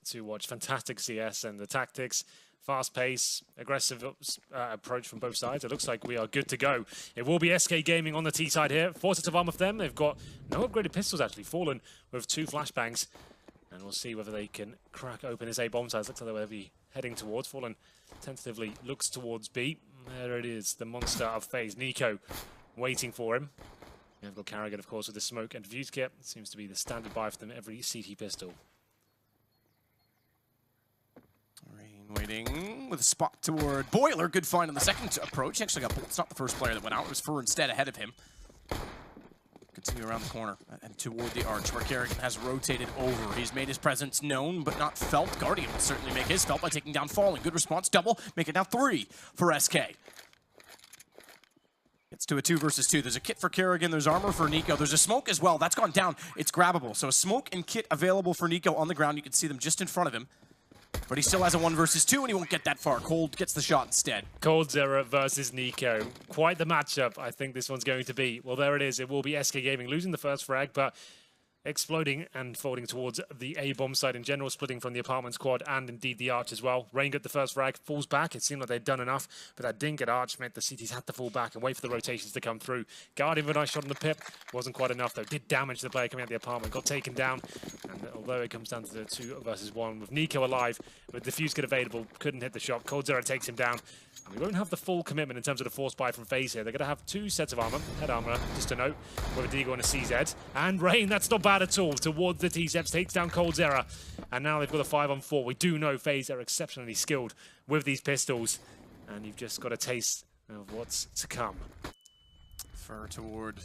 to watch. Fantastic CS and the tactics, fast pace, aggressive approach from both sides. It looks like we are good to go. It will be SK Gaming on the T side here. 4 sets of armor for them. They've got no upgraded pistols actually. Fallen with 2 flashbangs. And we'll see whether they can crack open this A bomb site. Looks like they will be heading towards. Fallen tentatively looks towards B. There it is, the monster of FaZe. Nico waiting for him. We've got Carrigan, of course, with the smoke and defuse kit. Seems to be the standard buy for them every CT pistol. Rain waiting with a spot toward Boiler. Good find on the second approach. He actually got pulled. It's not the first player that went out. It was Fur instead ahead of him. Continue around the corner and toward the arch where Carrigan has rotated over. He's made his presence known but not felt. Guardian will certainly make his felt by taking down Falling. Good response, double. Make it now 3 for SK. It's to a 2 versus 2. There's a kit for Carrigan. There's armor for Nico. There's a smoke as well. That's gone down. It's grabbable. So a smoke and kit available for Nico on the ground. You can see them just in front of him. But he still has a 1 versus 2, and he won't get that far. Cold gets the shot instead. coldzera versus Nico. Quite the matchup, I think this one's going to be. Well, there it is. It will be SK Gaming losing the first frag, but exploding and folding towards the A-bomb side in general, splitting from the apartment squad and indeed the arch as well. Rain got the first frag, falls back. It seemed like they'd done enough, but that didn't get arch, meant the CTs had to fall back and wait for the rotations to come through. Guardian with a nice shot on the pip. Wasn't quite enough though. Did damage the player coming out of the apartment. Got taken down. And although it comes down to the 2 versus 1 with Nico alive, with defuse kit available, couldn't hit the shot. coldzera takes him down. And we won't have the full commitment in terms of the force buy from FaZe here. They're going to have 2 sets of armor, head armor, just a note, with a Deagle and a CZ. And Rain, that's not bad at all, towards the T-Steps, takes down coldzera. And now they've got a 5-on-4. We do know FaZe are exceptionally skilled with these pistols. And you've just got a taste of what's to come. Fur toward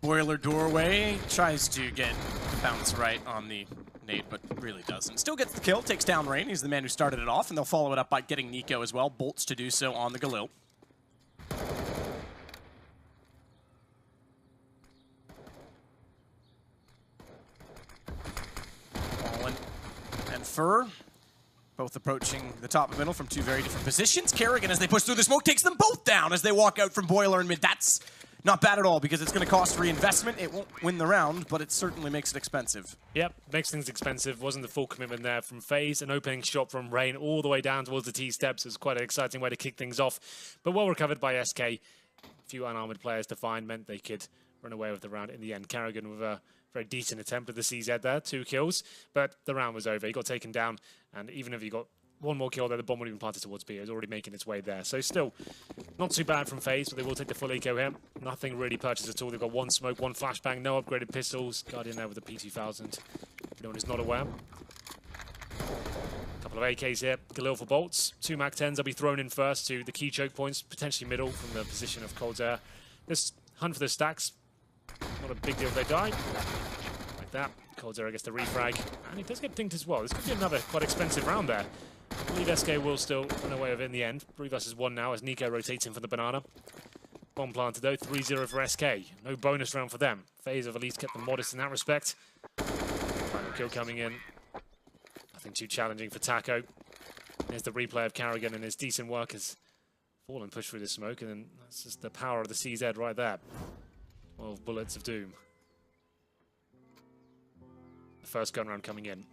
Boiler doorway. Tries to get bounce right on the nade, but really doesn't. Still gets the kill, takes down Rain. He's the man who started it off, and they'll follow it up by getting Nico as well. Bolts to do so on the Galil. Fallen and Fur both approaching the top and middle from 2 very different positions. Carrigan, as they push through the smoke, takes them both down as they walk out from Boiler and mid. That's not bad at all because it's going to cost reinvestment. It won't win the round, but it certainly makes it expensive. Yep, makes things expensive. Wasn't the full commitment there from FaZe. An opening shot from Rain all the way down towards the T-Steps is quite an exciting way to kick things off. But well recovered by SK. A few unarmored players to find meant they could run away with the round in the end. Carrigan with a very decent attempt with the CZ there, 2 kills. But the round was over. He got taken down. And even if he got 1 more kill there, the bomb would have been planted towards B. It was already making its way there. So still, not too bad from FaZe, but they will take the full eco here. Nothing really purchased at all. They've got 1 smoke, 1 flashbang, no upgraded pistols. Guardian there with the P2000. No one is not aware. Couple of AKs here. Galil for bolts. 2 MAC-10s. They'll be thrown in first to the key choke points, potentially middle from the position of coldzera. This hunt for the stacks. Not a big deal if they die. Like that. coldzera gets the refrag. And he does get dinked as well. This could be another quite expensive round there. I believe SK will still run away with it in the end. 3 versus 1 now as Nico rotates in for the banana. Bomb planted though, 3-0 for SK. No bonus round for them. FaZe have at least kept them modest in that respect. Final kill coming in. Nothing too challenging for Taco. There's the replay of Carrigan and his decent work has fallen, pushed through the smoke, and then that's just the power of the CZ right there. 12 bullets of doom. The first gun round coming in.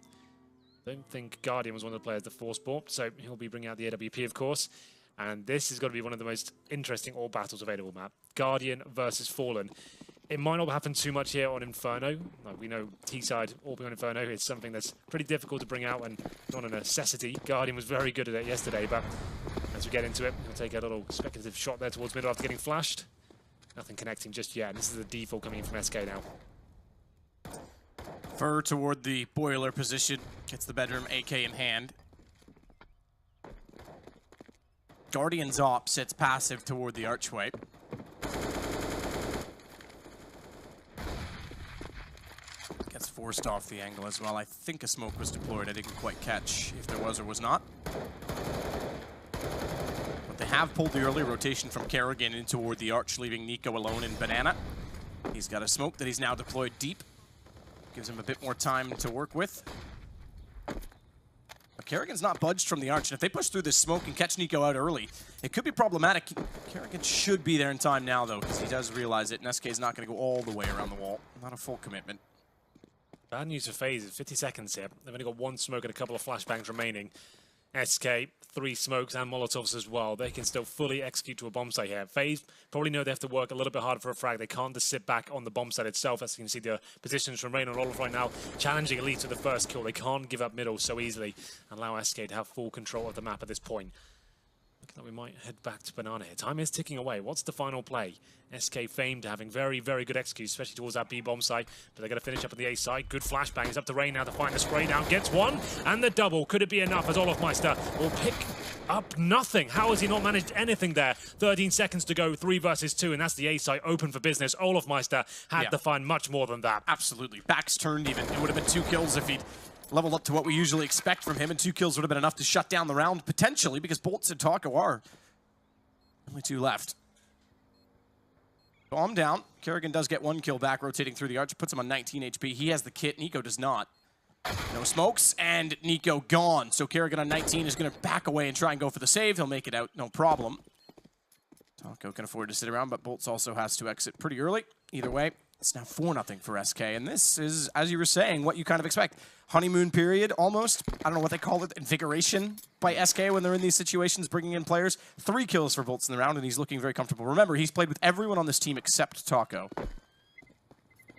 Don't think Guardian was one of the players that force bought, so he'll be bringing out the AWP, of course. And this is going to be one of the most interesting all battles available map. Guardian versus Fallen. It might not happen too much here on Inferno. Like we know T-side all being on Inferno is something that's pretty difficult to bring out and not a necessity. Guardian was very good at it yesterday, but as we get into it, he'll take a little speculative shot there towards middle after getting flashed. Nothing connecting just yet. And this is the default coming in from SK now. Fur toward the Boiler position. Gets the bedroom AK in hand. Guardian's op sits passive toward the archway. Gets forced off the angle as well. I think a smoke was deployed. I didn't quite catch if there was or was not. But they have pulled the early rotation from Carrigan in toward the arch, leaving Nico alone in banana. He's got a smoke that he's now deployed deep. Gives him a bit more time to work with. But Carrigan's not budged from the arch, and if they push through this smoke and catch Nico out early, it could be problematic. Carrigan should be there in time now, though, because he does realize it, and SK is not going to go all the way around the wall. Not a full commitment. Bad news for FaZe is 50 seconds here. They've only got one smoke and a couple of flashbangs remaining. SK, 3 smokes and Molotovs as well. They can still fully execute to a bomb site here. FaZe probably know they have to work a little bit harder for a frag. They can't just sit back on the bomb site itself. As you can see, the positions from Rain on Olaf right now, challenging Elite to the first kill. They can't give up middle so easily and allow SK to have full control of the map at this point. Looking like we might head back to Banana here. Time is ticking away. What's the final play? SK famed having very, very good execution, especially towards that B bomb site. But they're going to finish up on the A side. Good flashbang. It's up to Rain now to find the spray down. Gets one, and the double. Could it be enough as Olofmeister will pick up nothing? How has he not managed anything there? 13 seconds to go, 3 versus 2, and that's the A site open for business. Olofmeister had to find much more than that. Absolutely. Backs turned even. It would have been 2 kills if he'd leveled up to what we usually expect from him, and 2 kills would have been enough to shut down the round, potentially, because Bolts and Taco are only 2 left. Bomb down. Kerrigan does get 1 kill back, rotating through the arch, puts him on 19 HP. He has the kit. Nico does not. No smokes, and Nico gone. So Kerrigan on 19 is going to back away and try and go for the save. He'll make it out, no problem. Taco can afford to sit around, but Bolts also has to exit pretty early. Either way, it's now 4-0 for SK, and this is, as you were saying, what you kind of expect. Honeymoon period, almost. I don't know what they call it, invigoration by SK when they're in these situations, bringing in players. 3 kills for Bolts in the round, and he's looking very comfortable. Remember, he's played with everyone on this team except Taco.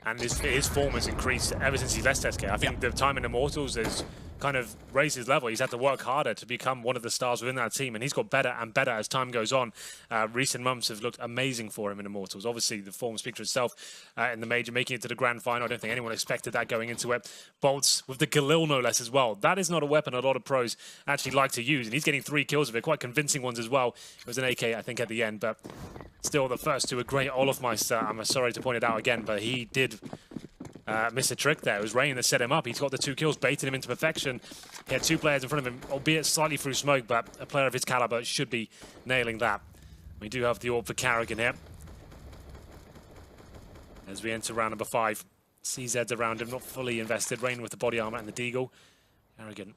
And his form has increased ever since he left SK. I think the time in Immortals has kind of raised his level. He's had to work harder to become one of the stars within that team, and he's got better and better as time goes on. Recent months have looked amazing for him in Immortals. Obviously, the form speaks for itself in the major, making it to the grand final. I don't think anyone expected that going into it. Bolts with the Galil, no less, as well. That is not a weapon a lot of pros actually like to use, and he's getting 3 kills of it, quite convincing ones as well. It was an AK, I think, at the end, but still, the first 2 are great. Olofmeister, I'm sorry to point it out again, but he did miss a trick there. It was Rain that set him up. He's got the 2 kills, baited him into perfection. He had 2 players in front of him, albeit slightly through smoke, but a player of his caliber should be nailing that. We do have the AWP for Kerrigan here. As we enter round number 5. CZ's around him, not fully invested. Rain with the body armor and the deagle. Kerrigan,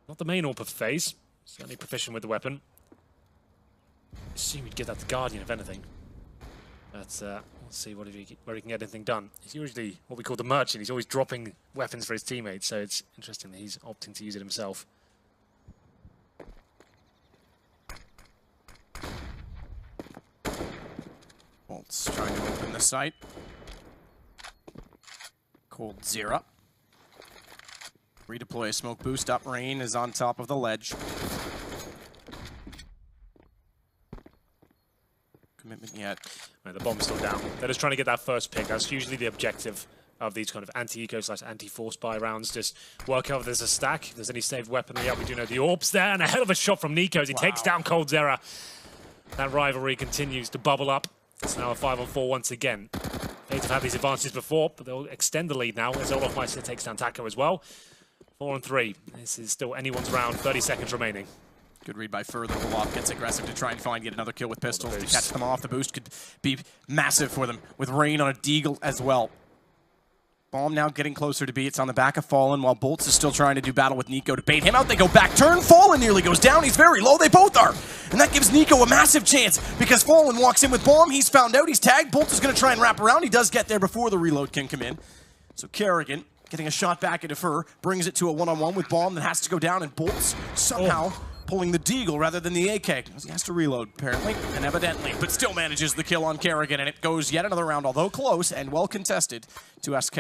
not the main AWP of FaZe. Certainly proficient with the weapon. Assume he'd get that to Guardian, if anything. But let's see where he can get anything done. He's usually what we call the merchant. He's always dropping weapons for his teammates, so it's interesting that he's opting to use it himself. Bolts trying to open the site. Cold Zera. Redeploy a smoke boost up. Rain is on top of the ledge. Commitment yet. Right, the bomb's still down. They're just trying to get that first pick. That's usually the objective of these kind of anti-eco / anti-force buy rounds. Just work out if there's a stack, if there's any saved weaponry. Yeah, we do know the AWP's there, and a hell of a shot from Nico as he takes down Cold Zera. That rivalry continues to bubble up. It's now a 5-on-4 once again. They've had these advantages before, but they'll extend the lead now as Olofmeister takes down Taco as well. 4-on-3. This is still anyone's round. 30 seconds remaining. Good read by Fur. The Olaf gets aggressive to try and find yet another kill with pistols to catch them off. The boost could be massive for them with Rain on a deagle as well. Bomb now getting closer to B. It's on the back of Fallen while Bolts is still trying to do battle with Nico to bait him out. They go back turn. Fallen nearly goes down. He's very low. They both are. And that gives Nico a massive chance because Fallen walks in with Bomb. He's found out. He's tagged. Bolts is going to try and wrap around. He does get there before the reload can come in. So Kerrigan getting a shot back into Fur brings it to a 1-on-1 with Bomb that has to go down, and Bolts somehow pulling the deagle rather than the AK. He has to reload, apparently, and evidently, but still manages the kill on Kerrigan, and it goes yet another round, although close and well contested, to SK.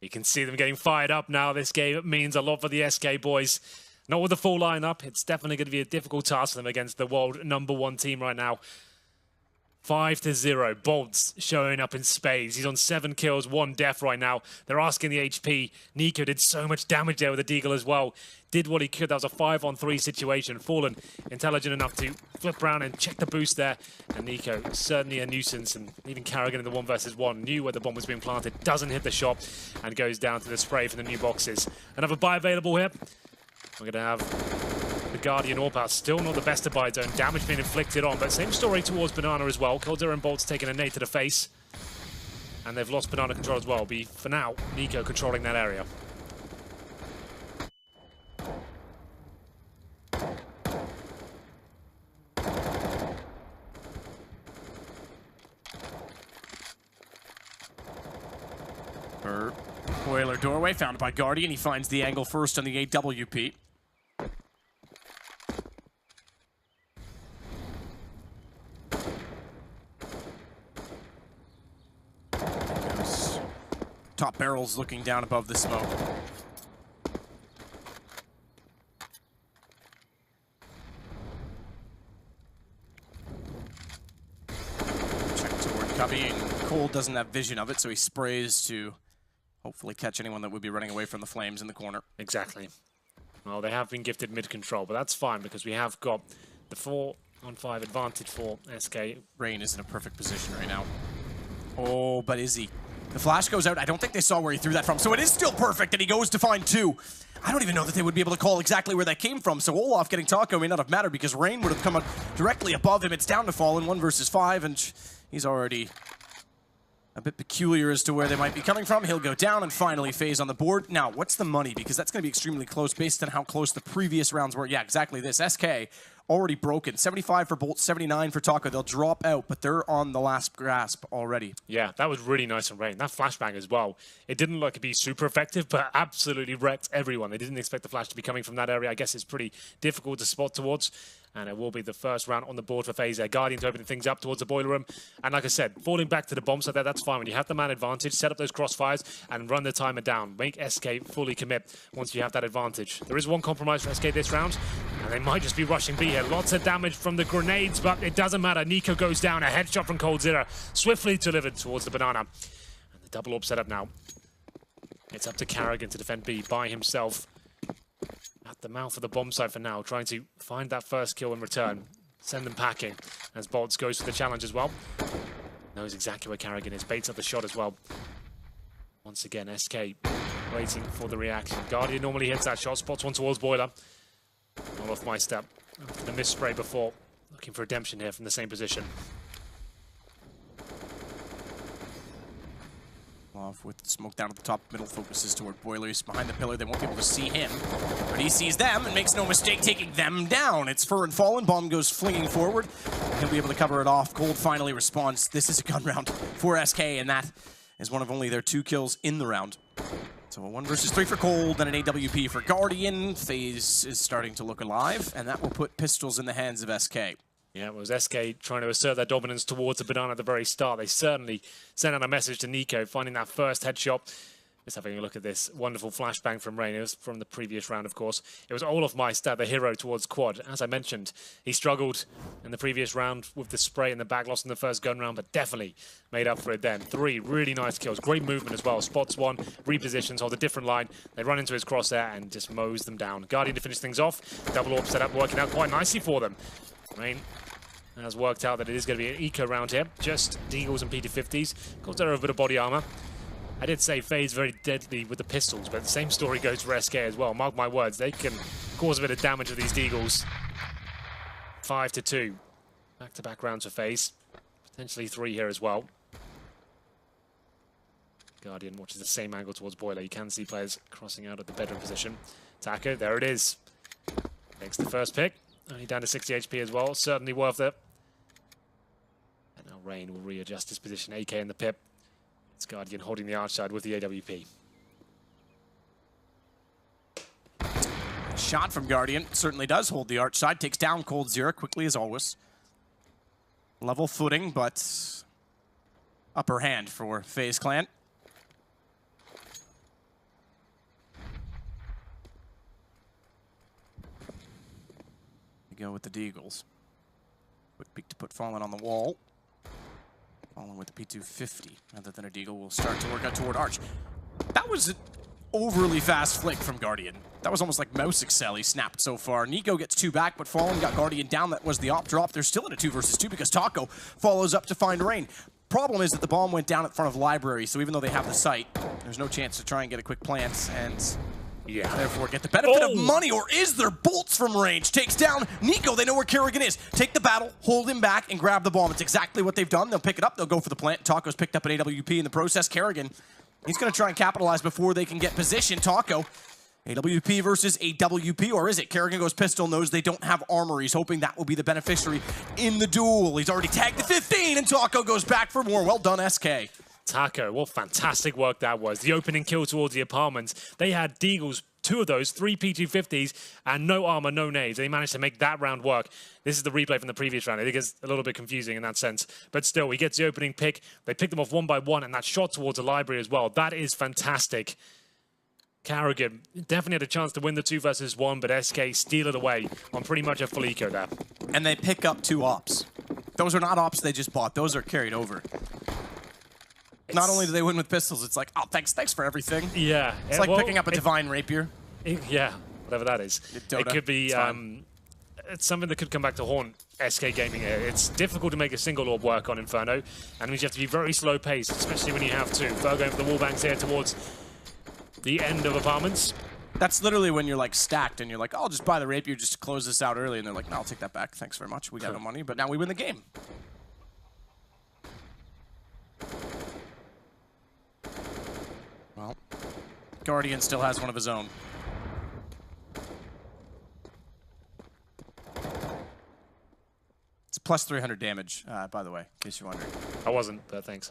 You can see them getting fired up now. This game means a lot for the SK boys. Not with the full lineup. It's definitely going to be a difficult task for them against the world #1 team right now. 5-0. Bolts showing up in spades. He's on 7 kills, 1 death right now. They're asking the HP. Nico did so much damage there with the deagle as well. Did what he could. That was a 5-on-3 situation. Fallen intelligent enough to flip around and check the boost there. And Nico, certainly a nuisance. And even Kerrigan in the 1-versus-1 knew where the bomb was being planted. Doesn't hit the shot and goes down to the spray from the new boxes. Another buy available here. We're going to have the Guardian AWP. Still not the best of buy zone. Damage being inflicted on, but same story towards Banana as well. Cold Zera and Bolts taking a nade to the face. And they've lost Banana control as well. Be, for now, Nico controlling that area. Boiler doorway, found by Guardian. He finds the angle first on the AWP. Top barrels looking down above the smoke. Check toward Cubby, and Cole doesn't have vision of it, so he sprays to hopefully catch anyone that would be running away from the flames in the corner. Exactly. Well, they have been gifted mid-control, but that's fine because we have got the 4-on-5 advantage for SK. Rain is in a perfect position right now. Oh, but is he? The flash goes out. I don't think they saw where he threw that from, so it is still perfect, and he goes to find two. I don't even know that they would be able to call exactly where that came from, so Olaf getting Taco may not have mattered because Rain would have come out directly above him. It's down to Fallen, 1 versus 5, and he's already a bit peculiar as to where they might be coming from. He'll go down, and finally FaZe on the board. Now, what's the money? Because that's going to be extremely close based on how close the previous rounds were. Yeah, exactly this. SK already broken. 75 for Bolt, 79 for Taco. They'll drop out, but they're on the last grasp already. Yeah, that was really nice from Rain. That flashbang as well. It didn't look to be super effective, but absolutely wrecked everyone. They didn't expect the flash to be coming from that area. I guess it's pretty difficult to spot towards. And it will be the first round on the board for FaZe. Guardians opening things up towards the boiler room. And like I said, falling back to the bomb site there, that's fine. When you have the man advantage, set up those crossfires and run the timer down. Make SK fully commit once you have that advantage. There is one compromise for SK this round, and they might just be rushing B here. Lots of damage from the grenades, but it doesn't matter. Nico goes down. A headshot from coldzera, swiftly delivered towards the banana. And the double orb set up now. It's up to Carrigan to defend B by himself. At the mouth of the bomb site for now, trying to find that first kill in return. Send them packing as Bolts goes for the challenge as well. Knows exactly where Carrigan is, baits up the shot as well. Once again, SK waiting for the reaction. Guardian normally hits that shot, spots one towards Boiler. All off my step. After the miss spray before, looking for redemption here from the same position. Off with the smoke down at the top, middle focuses toward Boiler. He's behind the pillar. They won't be able to see him, but he sees them and makes no mistake taking them down. It's Fur and Fallen. Bomb goes flinging forward. He'll be able to cover it off. Cold finally responds. This is a gun round for SK, and that is one of only their 2 kills in the round. So a 1 versus 3 for Cold, and an AWP for Guardian. FaZe is starting to look alive, and that will put pistols in the hands of SK. Yeah, it was SK trying to assert their dominance towards the banana at the very start. They certainly sent out a message to Nico, finding that first headshot. Just having a look at this wonderful flashbang from Rain. It was from the previous round, of course. It was Olaf Meister, the hero towards Quad. As I mentioned, he struggled in the previous round with the spray and the back loss in the first gun round, but definitely made up for it then. 3 really nice kills. Great movement as well. Spots one, repositions, hold a different line. They run into his crosshair and just mows them down. Guardian to finish things off. Double orb set up, working out quite nicely for them. Rain has worked out that it is going to be an eco round here. Just Deagles and P250s. coldzera a bit of body armor. I did say FaZe very deadly with the pistols, but the same story goes for SK as well. Mark my words, they can cause a bit of damage with these Deagles. 5-2. Back-to-back rounds for FaZe. Potentially 3 here as well. Guardian watches the same angle towards Boiler. You can see players crossing out at the bedroom position. Taco, there it is. Makes the first pick. Only down to 60 HP as well. Certainly worth it. And now Rain will readjust his position. AK in the pip. It's Guardian holding the arch side with the AWP. Shot from Guardian. Certainly does hold the arch side. Takes down coldzera quickly as always. Level footing, but upper hand for FaZe Clan. Go with the Deagles. Quick peek to put Fallen on the wall. Fallen with the P250. Rather than a Deagle will start to work out toward Arch. That was an overly fast flick from Guardian. That was almost like mouse excel he snapped so far. Nico gets 2 back, but Fallen got Guardian down. That was the op drop. They're still in a 2 versus 2 because Taco follows up to find Rain. Problem is that the bomb went down in front of Library, so even though they have the site, there's no chance to try and get a quick plant, and therefore get the benefit of money, or is there bolts from range? Takes down Nico. They know where Carrigan is. Take the battle, hold him back, and grab the bomb. It's exactly what they've done. They'll pick it up. They'll go for the plant. Taco's picked up an AWP in the process. Carrigan, he's going to try and capitalize before they can get position. Taco, AWP versus AWP, or is it? Carrigan goes pistol, knows they don't have armor. He's hoping that will be the beneficiary in the duel. He's already tagged the 15, and Taco goes back for more. Well done, SK. Taco, what fantastic work that was. The opening kill towards the apartments. They had Deagles, 2 of those, 3 P250s, and no armor, no nades. They managed to make that round work. This is the replay from the previous round. I think it's a little bit confusing in that sense. But still, he gets the opening pick. They pick them off 1 by 1, and that shot towards the library as well. That is fantastic. Carrigan definitely had a chance to win the 2 versus 1, but SK steal it away on pretty much a full eco there. And they pick up 2 ops. Those are not ops they just bought. Those are carried over. Not only do they win with pistols, it's like, oh, thanks for everything. Yeah. It's like picking up a Divine Rapier. Yeah, whatever that is. Dota. It could be it's something that could come back to haunt SK Gaming here. It's difficult to make a single orb work on Inferno, and means you have to be very slow paced, especially when you have 2. Fer going for the wallbangs here towards the end of apartments. That's literally when you're like stacked and you're like, oh, I'll just buy the Rapier just to close this out early, and they're like, no, I'll take that back. Thanks very much. We got no money, but now we win the game. Well, Guardian still has one of his own. It's plus 300 damage, by the way, in case you're wondering. I wasn't, but thanks.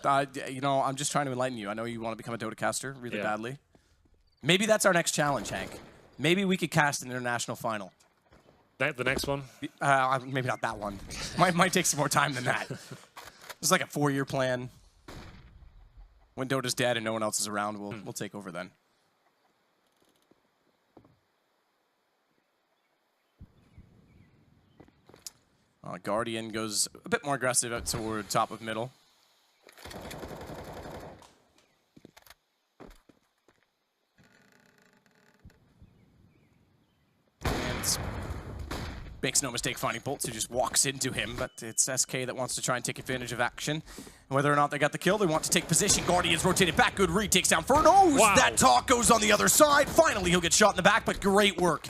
You know, I'm just trying to enlighten you. I know you want to become a Dota caster really badly. Maybe that's our next challenge, Hank. Maybe we could cast an international final. The next one? Maybe not that one. might take some more time than that. It's like a 4-year plan. When Dota's dead and no one else is around, we'll take over then. Guardian goes a bit more aggressive out toward top of middle. And makes no mistake finding Bolts, who just walks into him, but it's SK that wants to try and take advantage of action. And whether or not they got the kill, they want to take position. Guardian's rotated back, good read, takes down Fernos. Wow. That talk goes on the other side. Finally, he'll get shot in the back, but great work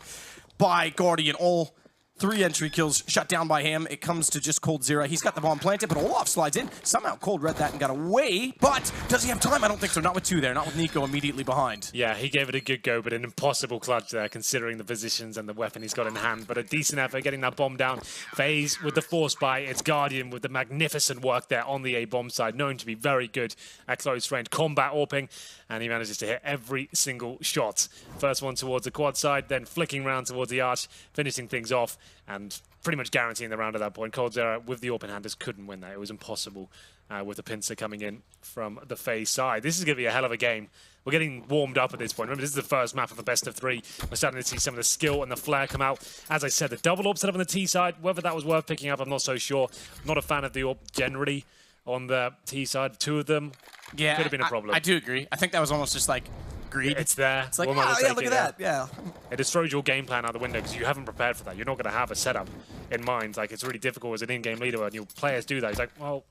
by Guardian. All 3 entry kills shut down by him. It comes to just Cold Zero. He's got the bomb planted, but Olaf slides in. Somehow Cold read that and got away, but does he have time? I don't think so. Not with 2 there, not with Nico immediately behind. Yeah, he gave it a good go, but an impossible clutch there, considering the positions and the weapon he's got in hand. But a decent effort getting that bomb down. FaZe with the force buy. It's Guardian with the magnificent work there on the A-bomb side, known to be very good at close range combat AWPing, and he manages to hit every single shot. First one towards the quad side, then flicking round towards the arch, finishing things off, and pretty much guaranteeing the round at that point. Cold Zero with the AWP handers couldn't win that. It was impossible with the pincer coming in from the FaZe side. This is going to be a hell of a game. We're getting warmed up at this point. Remember, this is the first map of the best of 3. We're starting to see some of the skill and the flair come out. As I said, the double AWP set up on the T side, whether that was worth picking up, I'm not so sure. I'm not a fan of the AWP generally on the T side. 2 of them could have been a problem. I do agree. I think that was almost just like greed. It's there. It's like, oh, yeah, look at that. Yeah. It destroys your game plan out the window because you haven't prepared for that. You're not going to have a setup in mind. Like, it's really difficult as an in-game leader when your players do that. It's like, well,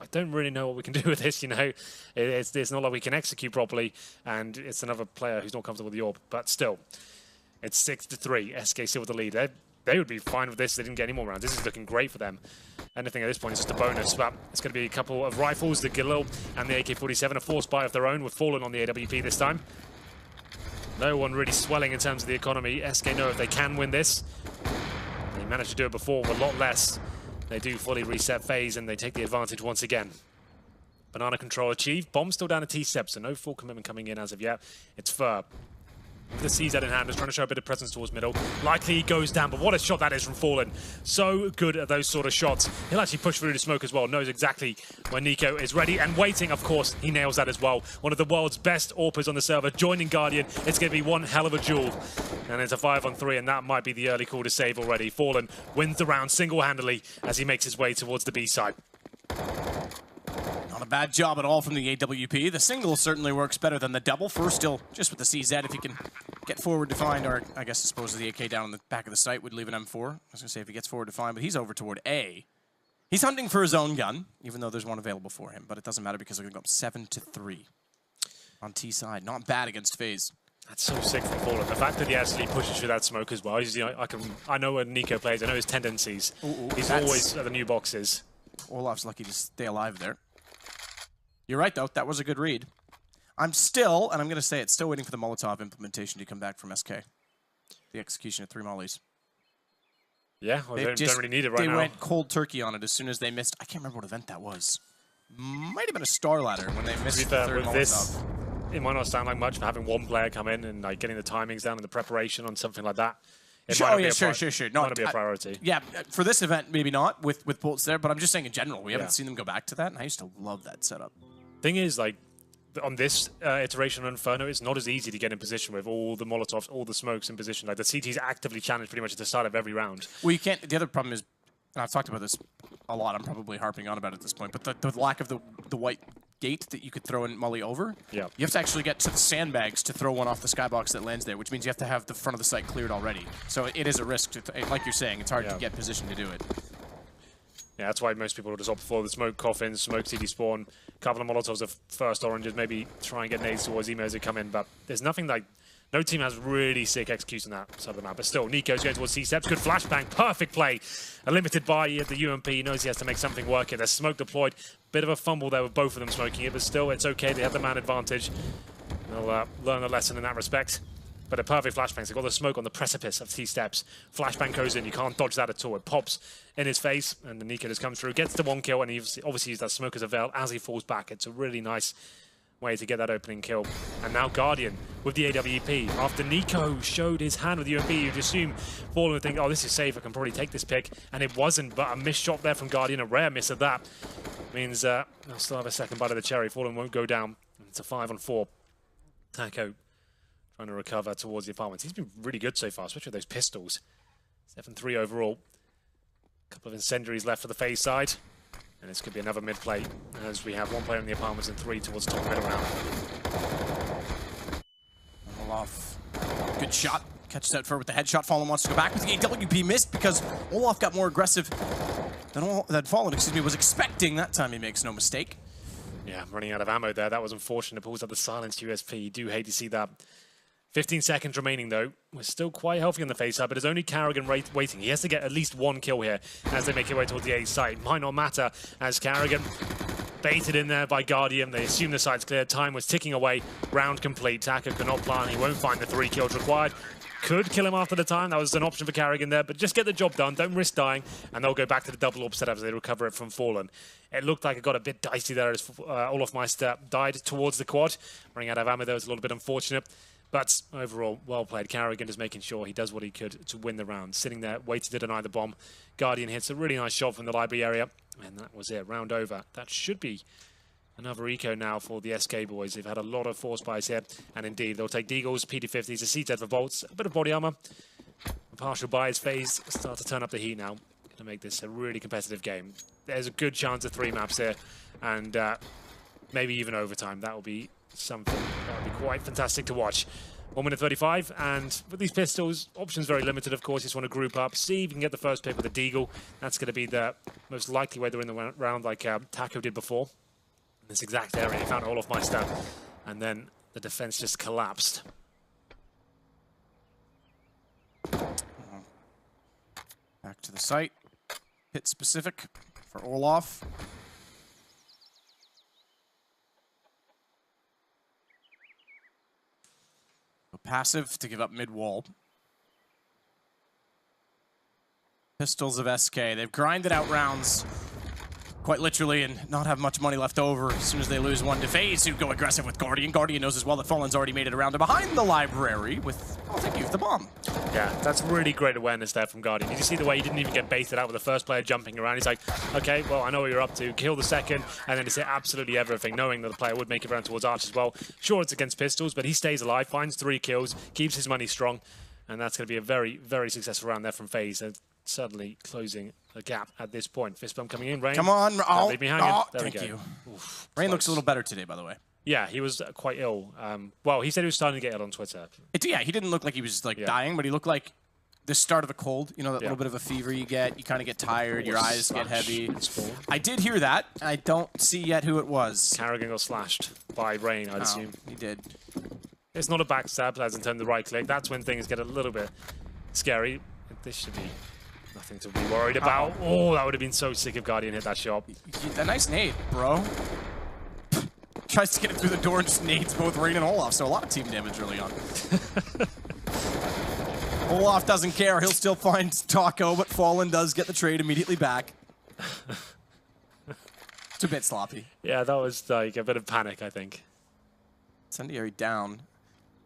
I don't really know what we can do with this, you know. It's not like we can execute properly, and it's another player who's not comfortable with the AWP. But still, it's 6-3. SK still with the lead. They would be fine with this if they didn't get any more rounds. This is looking great for them. Anything at this point is just a bonus, but it's going to be a couple of rifles, the Galil and the AK-47, a force buy of their own. We've fallen on the AWP this time. No one really swelling in terms of the economy. SK know if they can win this. They managed to do it before with a lot less. They do fully reset FaZe and they take the advantage once again. Banana control achieved. Bomb still down a T-step, so no full commitment coming in as of yet. It's Fer. The CZ in hand is trying to show a bit of presence towards middle. Likely he goes down, but what a shot that is from Fallen. So good at those sort of shots. He'll actually push through the smoke as well. Knows exactly when Nico is ready and waiting. Of course, he nails that as well. One of the world's best AWPers on the server, joining Guardian. It's going to be one hell of a duel. And it's a 5-on-3, and that might be the early call to save already. Fallen wins the round single-handedly as he makes his way towards the B side. Not a bad job at all from the AWP. The single certainly works better than the double. First, still just with the CZ, if he can get forward defined, or I guess I suppose the AK down on the back of the site would leave an M4. I was going to say if he gets forward defined, but he's over toward A. He's hunting for his own gun, even though there's one available for him, but it doesn't matter because they're going to go up 7-3 on T side. Not bad against FaZe. That's so sick from Fallen. The fact that he actually pushes through that smoke as well. He's, you know, I know when Nico plays. I know his tendencies. He's always at the new boxes. Olaf's lucky to stay alive there. You're right, though. That was a good read. I'm still, and I'm going to say it, still waiting for the Molotov implementation to come back from SK. The execution of 3 mollies. Yeah, well, they don't really need it right now. They went cold turkey on it as soon as they missed. I can't remember what event that was. Might have been a star ladder when they missed the fair, third with Molotov. this, it might not sound like much for having one player come in and like getting the timings down and the preparation on something like that. It might not be a sure. No, might not be a priority. Yeah, for this event, maybe not with bolts there, but I'm just saying in general, we haven't seen them go back to that, and I used to love that setup. Thing is, like, on this iteration of Inferno, it's not as easy to get in position with all the Molotovs, all the smokes in position. Like, the CT's actively challenged pretty much at the start of every round. Well, you can't, the other problem is, and I've talked about this a lot, I'm probably harping on about it at this point, but the lack of the white gate that you could throw in Molly over, yeah, you have to actually get to the sandbags to throw one off the skybox that lands there, which means you have to have the front of the site cleared already. So it is a risk, to like you're saying, it's hard to get positioned to do it. Yeah, that's why most people will just opt for the smoke coffins, smoke CD spawn, couple of Molotovs of first oranges, maybe try and get nades towards emo as they come in, but there's nothing like, no team has really sick execution on that side of the map. But still, Nico's going towards C-steps, good flashbang, perfect play. A limited buy at the UMP, he knows he has to make something work here. There's smoke deployed, bit of a fumble there with both of them smoking it, but still, it's okay, they have the man advantage. They'll learn a lesson in that respect. But a perfect flashbang. So they've got the smoke on the precipice of T-steps. Flashbang goes in. You can't dodge that at all. It pops in his face, and the Nico just comes through, gets the one kill, and he obviously used that smoke as a veil as he falls back. It's a really nice way to get that opening kill. And now Guardian with the AWP. After Nico showed his hand with the UMP, you'd assume Fallen would think, oh, this is safe. I can probably take this pick. And it wasn't, but a missed shot there from Guardian, a rare miss of that. Means they'll still have a second bite of the cherry. Fallen won't go down. It's a 5-on-4. Taco trying to recover towards the apartments. He's been really good so far, especially with those pistols. 7-3 overall. A couple of incendiaries left for the FaZe side. And this could be another mid-play, as we have one player in the apartments and 3 towards the top middle round. Olaf, good shot. Catches out for with the headshot. Fallen wants to go back, but the AWP missed because Olaf got more aggressive than Fallen, was expecting. That time he makes no mistake. Yeah, running out of ammo there. That was unfortunate. Pulls out the silenced USP. You do hate to see that. 15 seconds remaining, though. We're still quite healthy on the FaZe side, but there's only Carrigan waiting. He has to get at least one kill here as they make their way towards the A site. Might not matter as Carrigan baited in there by Guardian. They assume the site's clear. Time was ticking away. Round complete. Taka cannot plant. He won't find the 3 kills required. Could kill him after the time. That was an option for Carrigan there, but just get the job done. Don't risk dying, and they'll go back to the double orb setup as they recover it from Fallen. It looked like it got a bit dicey there as Olaf Meister died towards the quad. Running out of ammo there was a little bit unfortunate. But overall, well played. Carrigan is making sure he does what he could to win the round. Sitting there, waiting to deny the bomb. Guardian hits a really nice shot from the library area. And that was it. Round over. That should be another eco now for the SK boys. They've had a lot of force buys here. And indeed, they'll take Deagles, PD-50s, a C-10 for bolts, a bit of body armor. A partial buys phase. Start to turn up the heat now. Going to make this a really competitive game. There's a good chance of 3 maps here. And maybe even overtime. That will be something that would be quite fantastic to watch. 1 minute 35, and with these pistols, options very limited, of course. You just want to group up, see if you can get the first pick with a Deagle. That's going to be the most likely way they're in the round, like Taco did before. In this exact area, he found Olaf Meister, and then the defense just collapsed. Back to the site. Hit specific for Olaf. Passive to give up mid-wall. Pistols of SK. They've grinded out rounds, quite literally, and not have much money left over as soon as they lose one to FaZe, who go aggressive with Guardian. Guardian knows as well that Fallen's already made it around to behind the library with, oh, thank you, the bomb. Yeah, that's really great awareness there from Guardian. Did you see the way he didn't even get baited out with the first player jumping around? He's like, okay, well, I know what you're up to. Kill the second, and then it's absolutely everything, knowing that the player would make it around towards Arch as well. Sure, it's against pistols, but he stays alive, finds 3 kills, keeps his money strong, and that's going to be a very, very successful round there from FaZe. And suddenly closing the gap at this point. Fist bump coming in, Rain. Come on, oh, leave me hanging. Oh, there thank we go. you. Oof, Rain looks a little better today, by the way. Yeah, he was quite ill. Well, he said he was starting to get ill on Twitter. Yeah, he didn't look like he was like dying, but he looked like the start of a cold. You know, that little bit of a fever you get. You kind of get tired. Your eyes get heavy. I did hear that. I don't see yet who it was. Carrigan got slashed by Rain, I'd assume. He did. It's not a backstab, as in terms of right click. That's when things get a little bit scary. This should be nothing to be worried about. Oh, that would have been so sick if Guardian hit that shot. A nice nade, bro. Tries to get it through the door and just nades both Rain and Olaf, so a lot of team damage early on. Olaf doesn't care. He'll still find Taco, but Fallen does get the trade immediately back. It's a bit sloppy. Yeah, that was like a bit of panic, I think. Incendiary down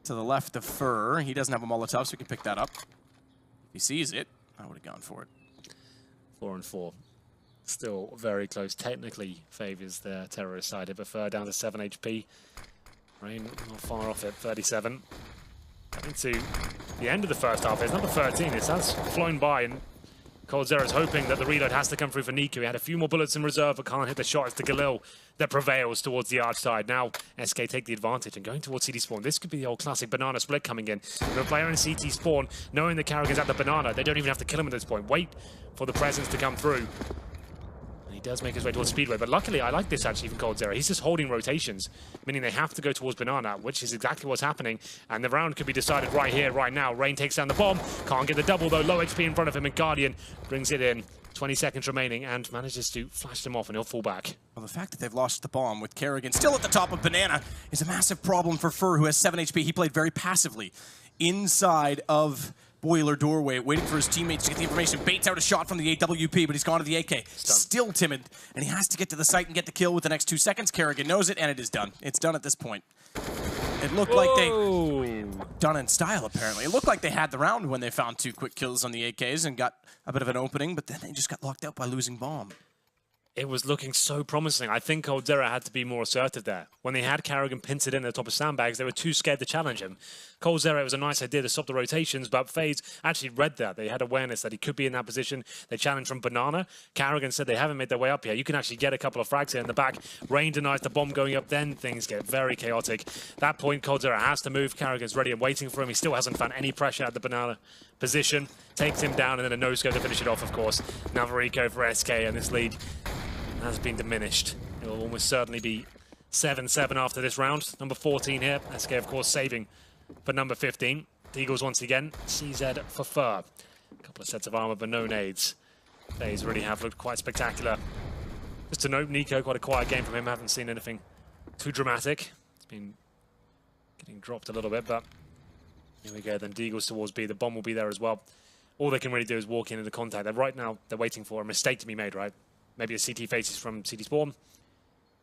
to the left of Fur. He doesn't have a Molotov, so he can pick that up. If he sees it, I would have gone for it. 4 and 4. Still very close. Technically favors the terrorist side. But Fur down to 7 HP. Rain not far off it, 37. Coming to the end of the first half. It's number 13. It has flown by, and coldzera is hoping that the reload has to come through for Nico. He had a few more bullets in reserve, but can't hit the shot. It's the Galil that prevails towards the arch side. Now, SK take the advantage and going towards CT spawn. This could be the old classic banana split coming in. The player in CT spawn, knowing the Carrigan's at the banana, they don't even have to kill him at this point. Wait for the presence to come through. And he does make his way towards Speedway, but luckily I like this actually from coldzera. He's just holding rotations, meaning they have to go towards banana, which is exactly what's happening. And the round could be decided right here, right now. Rain takes down the bomb. Can't get the double though. Low HP in front of him, and Guardian brings it in. 20 seconds remaining and manages to flash them off, and he'll fall back. Well, the fact that they've lost the bomb with Carrigan still at the top of Banana is a massive problem for Fur, who has 7 HP. He played very passively inside of Boiler doorway, waiting for his teammates to get the information. Baits out a shot from the AWP, but he's gone to the AK. Still timid, and he has to get to the site and get the kill with the next 2 seconds. Carrigan knows it, and it is done. It's done at this point. It looked like they... Done in style, apparently. It looked like they had the round when they found 2 quick kills on the AKs and got a bit of an opening, but then they just got locked out by losing bomb. It was looking so promising. I think coldzera had to be more assertive there. When they had Carrigan pincered in at the top of sandbags, they were too scared to challenge him. coldzera, it was a nice idea to stop the rotations, but FaZe actually read that. They had awareness that he could be in that position. They challenged from banana. Carrigan said they haven't made their way up yet. You can actually get a couple of frags here in the back. Rain denies the bomb going up, then things get very chaotic. That point, coldzera has to move. Carrigan's ready and waiting for him. He still hasn't found any pressure at the banana position. Takes him down, and then a no-scope to finish it off, of course. Another eco for SK, and this lead has been diminished. It will almost certainly be 7-7 after this round. Number 14 here. SK, of course, saving for number 15. Deagles once again. CZ for Fur. A couple of sets of armor, but no nades. FaZe really have looked quite spectacular. Just to note, Nico, quite a quiet game from him. Haven't seen anything too dramatic. It's been getting dropped a little bit, but here we go. Then Deagles towards B. The bomb will be there as well. All they can really do is walk into contact. Right now, they're waiting for a mistake to be made, right? Maybe a CT faces from CT spawn,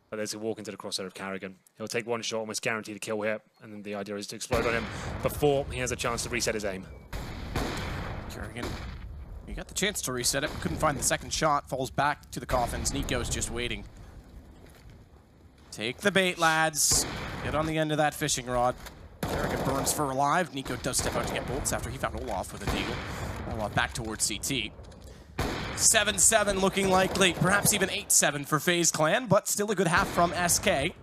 but there's a walk into the crosshair of Carrigan. He'll take 1 shot, almost guaranteed a kill here, and then the idea is to explode on him before he has a chance to reset his aim. Carrigan, he got the chance to reset it, but couldn't find the second shot. Falls back to the coffins. Nico's just waiting. Take the bait, lads. Get on the end of that fishing rod. Carrigan burns for alive. Nico does step out to get bolts after he found Olaf with a deagle. Olaf back towards CT. 7-7 looking likely, perhaps even 8-7 for FaZe Clan, but still a good half from SK.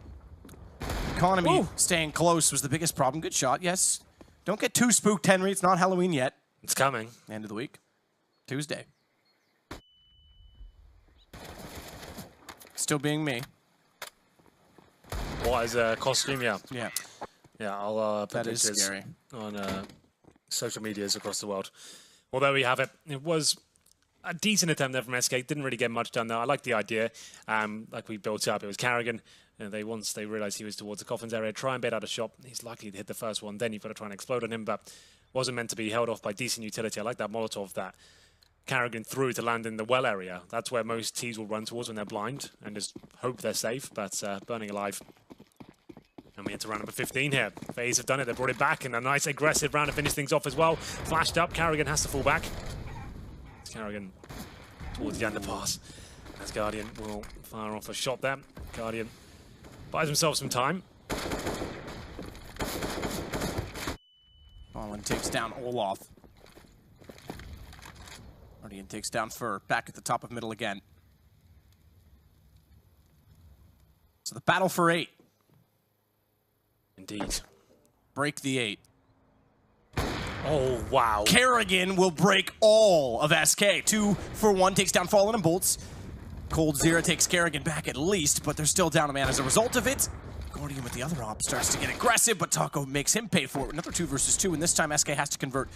Economy staying close was the biggest problem. Good shot, yes. Don't get too spooked, Henry. It's not Halloween yet. It's coming. End of the week. Tuesday. Still being me. What, as a costume? Yeah. Yeah. Yeah, I'll put that is pictures scary. on social medias across the world. Well, there we have it. It was a decent attempt there from SK. Didn't really get much done there. I like the idea. Like we built up, it was Carrigan. Once they realized he was towards the coffins area, try and bait out a shot. He's likely to hit the first one. Then you've got to try and explode on him, but wasn't meant to be held off by decent utility. I like that Molotov that Carrigan threw to land in the well area. That's where most Ts will run towards when they're blind and just hope they're safe, but burning alive. And we enter round number 15 here. FaZe have done it. They brought it back in a nice aggressive round to finish things off as well. Flashed up. Carrigan has to fall back. Carrigan towards the underpass. As Guardian will fire off a shot there. Guardian buys himself some time. Ballin takes down Olaf. Guardian takes down Fur. Back at the top of middle again. So the battle for 8. Indeed. Break the 8. Oh, wow. Carrigan will break all of SK. 2 for 1 takes down Fallen and Bolts. coldzera takes Carrigan back at least, but they're still down a man as a result of it. Guardian with the other op starts to get aggressive, but Taco makes him pay for it. Another 2 versus 2, and this time SK has to convert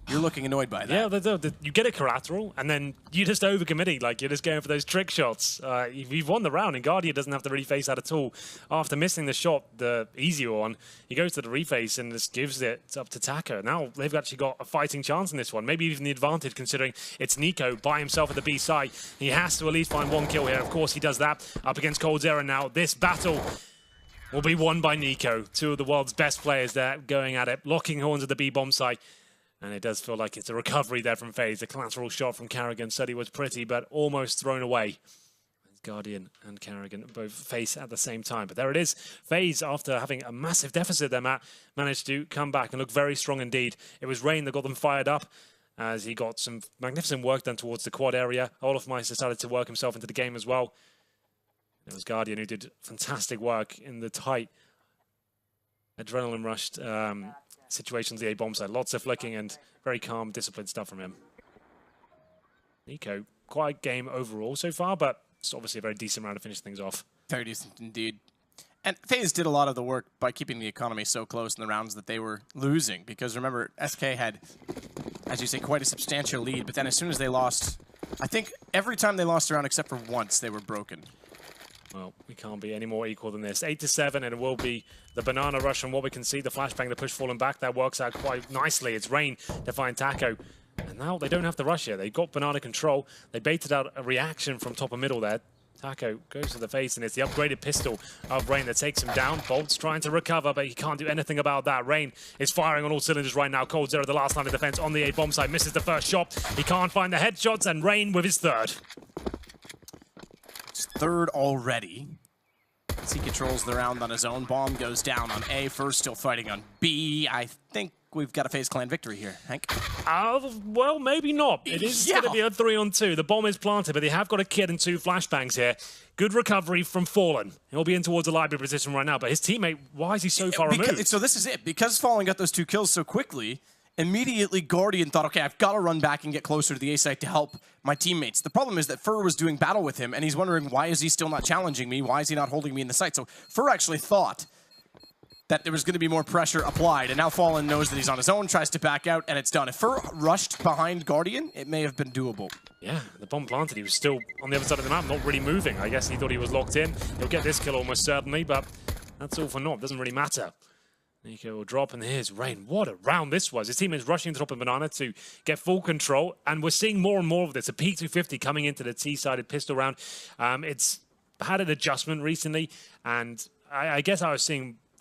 You're looking annoyed by that. Yeah, you get a collateral, and then you're just overcommitting. Like, you're just going for those trick shots. You've won the round, and Guardian doesn't have to really face that at all. After missing the shot, the easier one, he goes to the reface and just gives it up to Taco. Now they've actually got a fighting chance in this one, maybe even the advantage, considering it's Nico by himself at the B side. He has to at least find one kill here. Of course, he does that up against coldzera now. This battle will be won by Nico. Two of the world's best players there going at it, locking horns at the B bomb site. And it does feel like it's a recovery there from FaZe. The collateral shot from Carrigan said he was pretty, but almost thrown away. Guardian and Carrigan both face at the same time. But there it is. FaZe, after having a massive deficit there, Matt, managed to come back and look very strong indeed. It was Rain that got them fired up, as he got some magnificent work done towards the quad area. Olofmeister decided to work himself into the game as well. It was Guardian who did fantastic work in the tight, adrenaline-rushed situations, the A bomb side. Lots of flicking and very calm, disciplined stuff from him. Nico, quiet game overall so far, but it's obviously a very decent round to finish things off. Very decent indeed. And FaZe did a lot of the work by keeping the economy so close in the rounds that they were losing. Because remember, SK had, as you say, quite a substantial lead. But then as soon as they lost, I think every time they lost a round except for once, they were broken. Well, we can't be any more equal than this. 8-7, and it will be the banana rush from what we can see. The flashbang, the push falling back, that works out quite nicely. It's Rain to find Taco. And now they don't have to rush here. They got banana control. They baited out a reaction from top of middle there. Taco goes to the face, and it's the upgraded pistol of Rain that takes him down. Bolt's trying to recover, but he can't do anything about that. Rain is firing on all cylinders right now. coldzera, the last line of defense on the A bomb side, misses the first shot. He can't find the headshots, and Rain with his third. Third already. He controls the round on his own. Bomb goes down on A first, still fighting on B. I think we've got a FaZe Clan victory here, Hank. Well, maybe not. It is going to be a 3-on-2. The bomb is planted, but they have got a kid and 2 flashbangs here. Good recovery from Fallen. He'll be in towards the library position right now, but his teammate, why is he so far removed? So this is it. Because Fallen got those 2 kills so quickly, immediately Guardian thought, okay, I've got to run back and get closer to the A site to help my teammates. The problem is that Fur was doing battle with him, and he's wondering, why is he still not challenging me? Why is he not holding me in the site? So Fur actually thought that there was going to be more pressure applied, and now Fallen knows that he's on his own, tries to back out, and it's done. If Fur rushed behind Guardian, it may have been doable. Yeah, the bomb planted. He was still on the other side of the map, not really moving. I guess he thought he was locked in. He'll get this kill almost certainly, but that's all for naught. Doesn't really matter. Nico will drop, and here's Rain. What a round this was. His team is rushing to the top of Banana to get full control, and we're seeing more and more of this. A P250 coming into the T-sided pistol round. It's had an adjustment recently, and I guess I was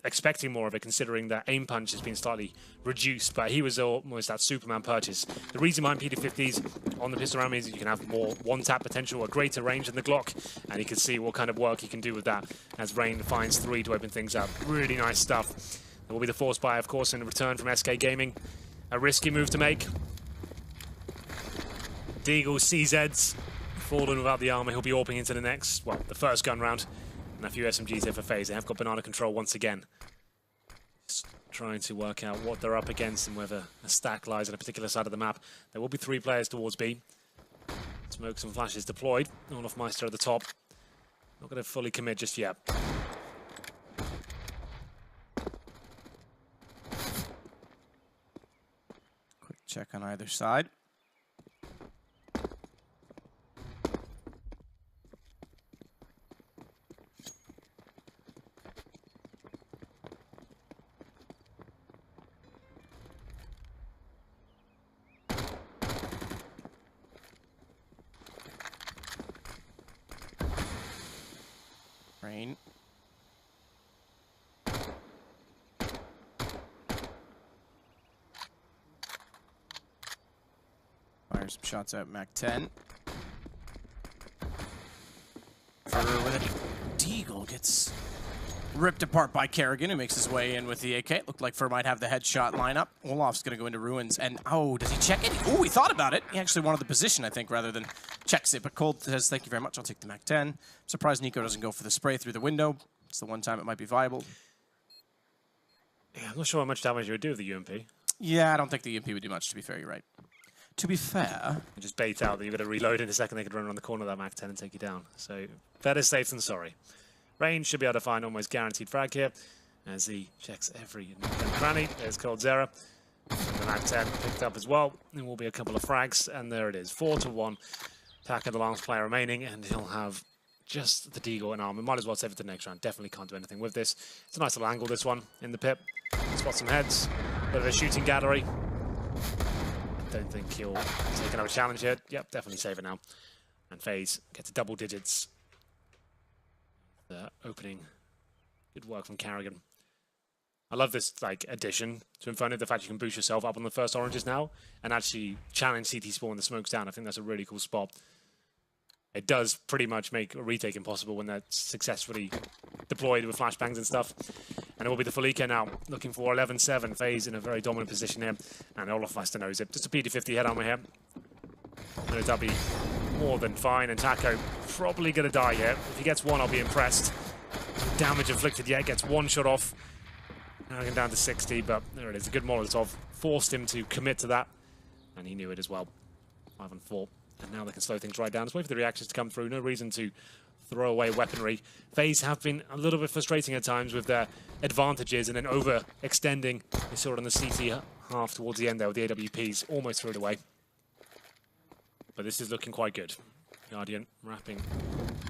expecting more of it, considering that aim punch has been slightly reduced, but he was almost that Superman purchase. The reason behind P250s on the pistol round means that you can have more one-tap potential, a greater range than the Glock, and you can see what kind of work he can do with that as Rain finds 3 to open things up. Really nice stuff. There will be the force buy, of course, in return from SK Gaming. A risky move to make. Deagle, CZs, Fallen without the armor. He'll be AWPing into the next, well, the first gun round. And a few SMGs here for FaZe. They have got banana control once again. Just trying to work out what they're up against and whether a stack lies on a particular side of the map. There will be 3 players towards B. Smokes and flashes deployed. Olofmeister at the top. Not going to fully commit just yet. Check on either side. Rain. Fires some shots out map1. Fur with a Deagle gets ripped apart by Carrigan, who makes his way in with the AK. Looked like Fur might have the headshot lineup. Olaf's going to go into ruins, and oh, does he check it? Oh, he thought about it. He actually wanted the position, I think, rather than checks it. But Cold says, thank you very much, I'll take the map1. Surprised Nico doesn't go for the spray through the window. It's the one time it might be viable. Yeah, I'm not sure how much damage you would do with the UMP. Yeah, I don't think the UMP would do much, to be fair, you're right. To be fair... You just bait out that you've got to reload in a second, they could run around the corner of that map1 and take you down. So, better safe than sorry. Rain should be able to find almost guaranteed frag here, as he checks every cranny. There's coldzera. The map 10 picked up as well. There will be a couple of frags, and there it is. 4-1. Taka, the last player remaining, and he'll have just the deagle and armor. Might as well save it to the next round. Definitely can't do anything with this. It's a nice little angle, this one, in the pit. Spot some heads. Bit of a shooting gallery. Don't think he'll take another challenge here. Yep, definitely save it now. And FaZe gets double digits. The opening. Good work from Carrigan. I love this addition to Inferno, the fact you can boost yourself up on the first oranges now and actually challenge CT spawn the smokes down. I think that's a really cool spot. It does pretty much make a retake impossible when they're successfully deployed with flashbangs and stuff. And it will be the full eco now, looking for 11-7. FaZe in a very dominant position here, and Olaf Meister knows it. Just a PD50 head armor here. And that'll be more than fine, and Taco probably going to die here. If he gets one, I'll be impressed. Damage inflicted yet, gets one shot off. Now getting down to 60, but there it is. A good Molotov forced him to commit to that, and he knew it as well. 5-4. And now they can slow things right down. Just wait for the reactions to come through. No reason to throw away weaponry. FaZe have been a little bit frustrating at times with their advantages and then overextending. We saw it on the CT half towards the end there with the AWPs. Almost threw it away. But this is looking quite good. Guardian wrapping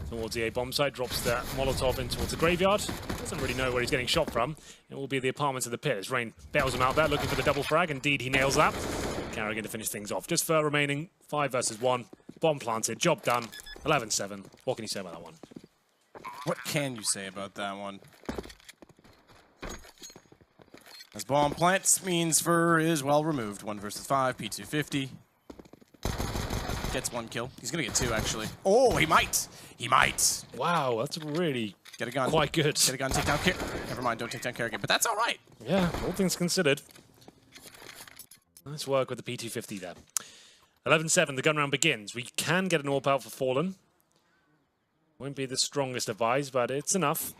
towards the A bomb site, drops the Molotov in towards the graveyard. Doesn't really know where he's getting shot from. It will be the apartments of the pit as Rain bails him out there, looking for the double frag. Indeed, he nails that. Carrigan to finish things off. Just for remaining 5 versus 1. Bomb planted, job done. 11-7. What can you say about that one? What can you say about that one? As bomb plants means Fur is well removed. 1 versus 5, P250. Gets 1 kill. He's gonna get 2 actually. Oh, he might! He might! Wow, that's really get a gun. Quite good. Get a gun, take down never mind, don't take down Carrigan, but that's alright! Yeah, all things considered. Nice work with the P250 there. 11-7, the gun round begins. We can get an AWP out for Fallen. Won't be the strongest of eyes, but it's enough.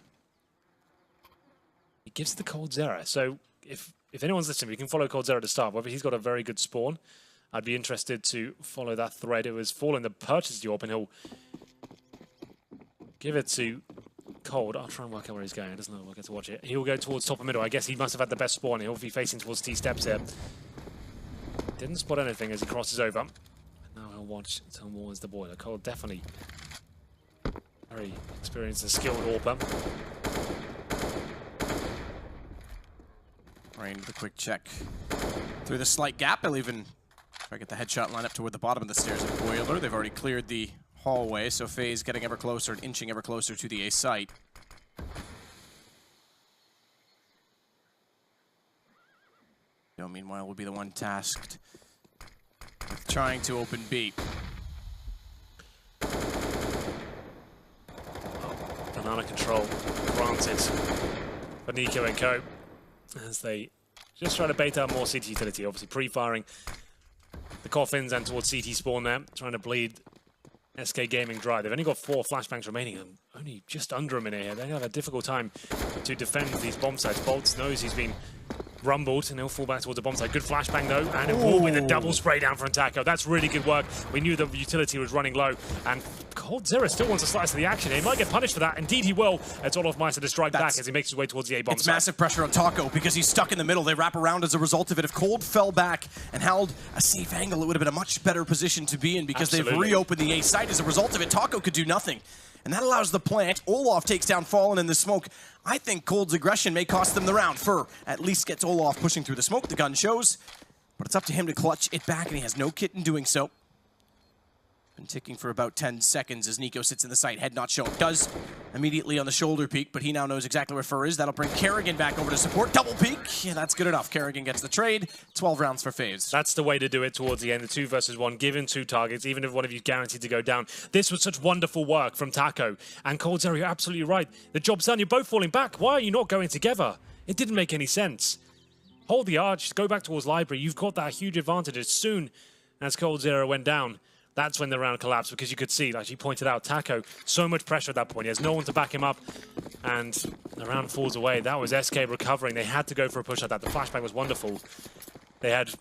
He gives the Cold Zera. So if anyone's listening, we can follow Cold Zera to start. Whether he's got a very good spawn, I'd be interested to follow that thread. It was Fallen that purchased the AWP, and he'll give it to Cold. I'll try and work out where he's going. He doesn't know. We'll get to watch it. He'll go towards top and middle. I guess he must have had the best spawn. He'll be facing towards T-steps here. Didn't spot anything as he crosses over. Now he'll watch towards the boiler. Cold definitely very experienced and skilled AWPer. Rain with a quick check through the slight gap. He'll even try to get the headshot line up toward the bottom of the stairs of Boiler. They've already cleared the hallway, so FaZe getting ever closer and inching ever closer to the A site. Meanwhile, will be the one tasked with trying to open B. Banana control granted for Nico and Co. as they just try to bait out more CT utility. Obviously pre-firing the coffins and towards CT spawn there, trying to bleed SK Gaming dry. They've only got 4 flashbangs remaining and only just under a minute here. They have a difficult time to defend these bomb sites. Bolts knows he's been rumbled, and he'll fall back towards the bomb site. Good flashbang though, and it will be the double spray down from Taco. That's really good work. We knew the utility was running low, and Cold Zera still wants to slice of the action. He might get punished for that. Indeed he will. It's Olaf Meister to strike back as he makes his way towards the A bomb site. It's massive pressure on Taco because he's stuck in the middle. They wrap around as a result of it. If Cold fell back and held a safe angle, it would have been a much better position to be in because they've reopened the A site. As a result of it, Taco could do nothing. And that allows the plant. Olaf takes down Fallen in the smoke. I think Cold's aggression may cost them the round. Fur at least gets Olaf pushing through the smoke. The gun shows, but it's up to him to clutch it back, and he has no kit in doing so. Been ticking for about 10 seconds as Nico sits in the site. Head not shown. Does immediately on the shoulder peek, but he now knows exactly where Fur is. That'll bring Carrigan back over to support. Double peek. Yeah, that's good enough. Carrigan gets the trade. 12 rounds for FaZe. That's the way to do it towards the end. The 2 versus 1, given 2 targets, even if one of you guaranteed to go down. This was such wonderful work from Taco. And Cold Zera, you're absolutely right. The job's done. You're both falling back. Why are you not going together? It didn't make any sense. Hold the arch. Go back towards Library. You've got that huge advantage. As soon as Cold Zera went down, that's when the round collapsed, because you could see, like you pointed out, Taco, so much pressure at that point. He has no one to back him up, and the round falls away. That was SK recovering. They had to go for a push like that. The flashbang was wonderful. They had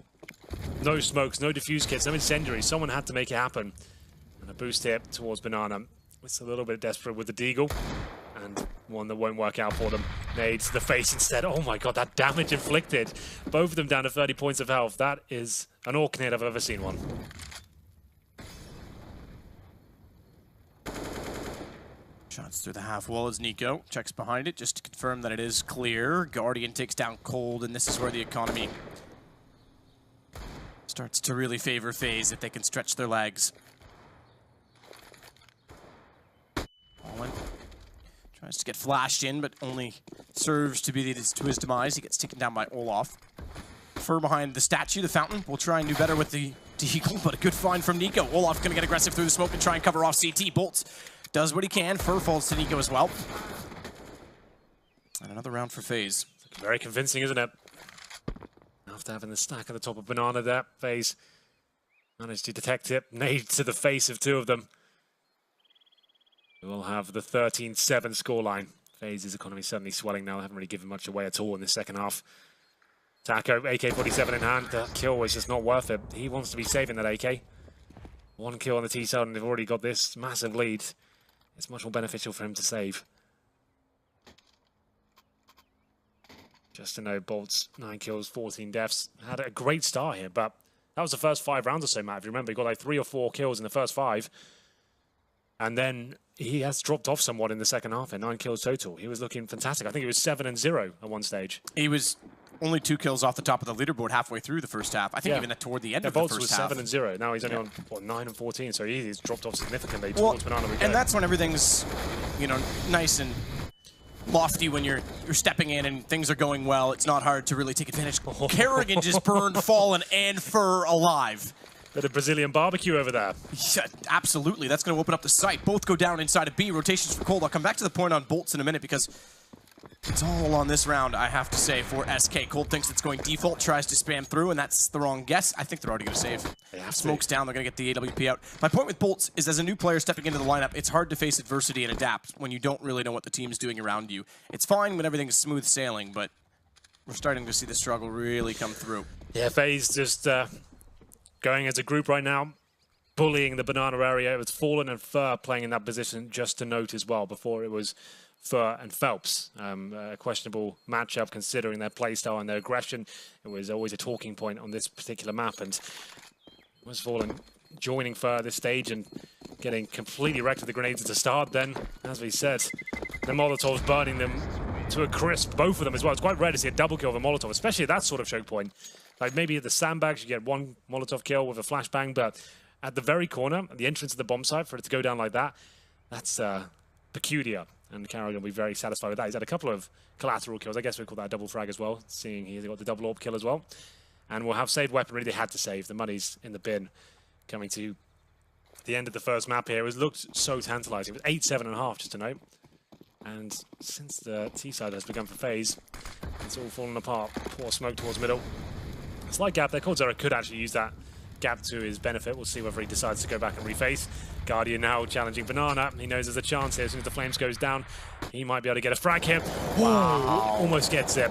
no smokes, no diffuse kits, no incendiaries. Someone had to make it happen. And a boost here towards Banana. It's a little bit desperate with the deagle, and one that won't work out for them. Nades to the face instead. Oh my god, that damage inflicted. Both of them down to 30 points of health. That is an Orc nade I've ever seen one. Shots through the half wall as Nico checks behind it just to confirm that it is clear. Guardian takes down Cold, and this is where the economy starts to really favor FaZe if they can stretch their legs. Fallen tries to get flashed in, but only serves to be to his demise. He gets taken down by Olaf. Fur behind the statue, the fountain. Will try and do better with the Deagle, but a good find from Nico. Olaf gonna get aggressive through the smoke and try and cover off CT. Bolts does what he can. Fur falls to Nico as well. And another round for FaZe. Very convincing, isn't it? After having the stack at the top of Banana there, FaZe managed to detect it. Nade to the face of two of them. We'll have the 13-7 scoreline. FaZe's economy certainly swelling now. They haven't really given much away at all in the second half. Taco, AK-47 in hand. That kill was just not worth it. He wants to be saving that AK. One kill on the T side, and they've already got this massive lead. It's much more beneficial for him to save. Just to know, Bolt's 9 kills, 14 deaths. Had a great start here, but that was the first 5 rounds or so, Matt. If you remember, he got like 3 or 4 kills in the first 5. And then he has dropped off somewhat in the second half at 9 kills total. He was looking fantastic. I think he was 7-0 at one stage. He was only 2 kills off the top of the leaderboard halfway through the first half. I think even toward the end of the first half. Boltz was 7-0. Now he's only on, what, 9-14, so he's dropped off significantly towards Banana. And that's when everything's, you know, nice and lofty when you're stepping in and things are going well. It's not hard to really take advantage. Kerrigan just burned Fallen and Fur alive. Bit of Brazilian barbecue over there. Yeah, absolutely. That's going to open up the site. Both go down inside of B. Rotations for Cold. I'll come back to the point on Bolts in a minute because it's all on this round, I have to say, for SK. Cold thinks it's going default, tries to spam through, and that's the wrong guess. I think they're already going to save. Smoke's down, they're going to get the AWP out. My point with Bolts is, as a new player stepping into the lineup, it's hard to face adversity and adapt when you don't really know what the team's doing around you. It's fine when everything's smooth sailing, but we're starting to see the struggle really come through. Yeah, FaZe just going as a group right now, bullying the Banana area. It was Fallen and Fur playing in that position, just to note as well. Before it was Fur and Phelps. A questionable matchup considering their playstyle and their aggression. It was always a talking point on this particular map, and was Fallen joining Fur at this stage and getting completely wrecked with the grenades at the start. Then, as we said, the Molotovs burning them to a crisp, both of them as well. It's quite rare to see a double kill of a Molotov, especially at that sort of choke point. Like maybe at the sandbags you get one Molotov kill with a flashbang, but at the very corner, at the entrance of the bomb site, for it to go down like that, that's peculiar. And Carroll will be very satisfied with that. He's had a couple of collateral kills. I guess we call that a double frag as well, seeing he's got the double AWP kill as well. And we'll have saved weaponry they had to save. The money's in the bin. Coming to the end of the first map here. It looked so tantalizing. It was 8-7.5, just to note. And since the T-side has begun for FaZe, it's all fallen apart. Poor smoke towards middle. Slight gap there. Coldzera could actually use that gap to his benefit. We'll see whether he decides to go back and reface. Guardian now challenging Banana. He knows there's a chance here. As soon as the flames goes down, he might be able to get a frag here. Wow. Almost gets it.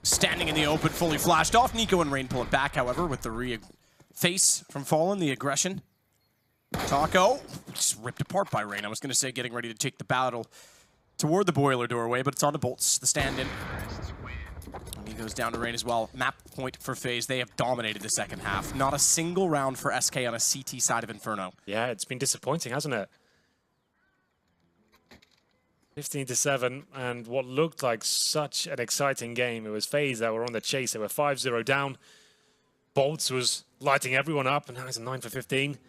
Standing in the open, fully flashed off. Nico and Rain pull it back, however, with the face from Fallen, the aggression. Taco, just ripped apart by Rain. I was going to say getting ready to take the battle toward the boiler doorway, but it's on to Bolts, the stand-in. And he goes down to Rain as well. Map point for FaZe. They have dominated the second half. Not a single round for SK on a CT side of Inferno. Yeah, it's been disappointing, hasn't it? 15-7, and what looked like such an exciting game. It was FaZe that were on the chase. They were 5-0 down. Bolts was lighting everyone up, and now it's a 9 for 15.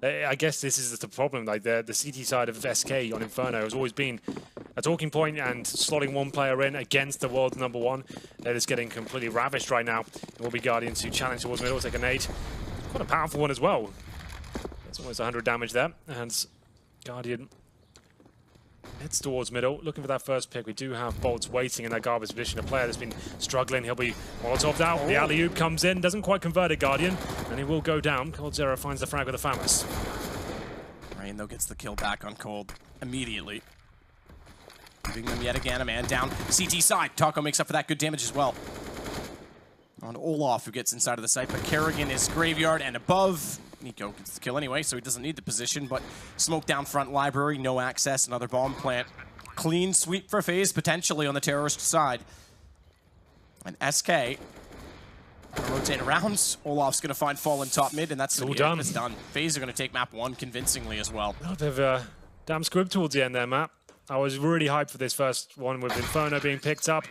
I guess this is the problem. Like the CT side of SK on Inferno has always been a talking point, and slotting one player in against the world #1. That is getting completely ravished right now. It will be Guardian to challenge towards middle, take a nade. Quite a powerful one as well. It's almost 100 damage there, and Guardian heads towards middle, looking for that first pick. We do have Bolts waiting in that garbage position. A player that's been struggling. He'll be Molotov'd out. The alley-oop comes in, doesn't quite convert it, Guardian, and he will go down. Coldzera finds the frag with the FAMAS. Rain, though, gets the kill back on Cold immediately. Giving them yet again a man down. CT side. Taco makes up for that good damage as well. On Olaf, who gets inside of the site, but Kerrigan is graveyard and above. Nico gets the kill anyway, so he doesn't need the position, but smoke down front library, no access, another bomb plant. clean sweep for FaZe, potentially on the terrorist side. And SK gonna rotate around. Olaf's gonna find Fallen top mid, and that's all done. It's done. FaZe are gonna take map 1 convincingly as well. Oh, they've damn squib towards the end there, Matt. I was really hyped for this first one with Inferno being picked up.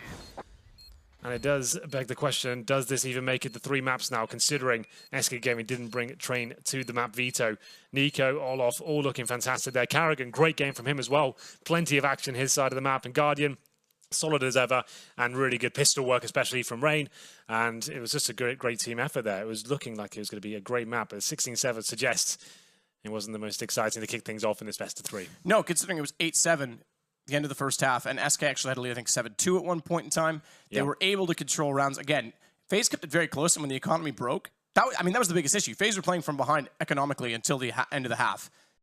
And it does beg the question, does this even make it the 3 maps now, considering SK Gaming didn't bring Train to the map veto? Nico, Olaf, all looking fantastic there. Carrigan, great game from him as well. Plenty of action his side of the map. And Guardian, solid as ever, and really good pistol work, especially from Rain. And it was just a great team effort there. It was looking like it was going to be a great map, but 16-7 suggests it wasn't the most exciting to kick things off in this best of 3. No, considering it was 8-7 the end of the first half, and SK actually had to lead, I think, 7-2 at one point in time. They were able to control rounds. Again, FaZe kept it very close, and when the economy broke, that was the biggest issue. FaZe were playing from behind economically until the end of the half.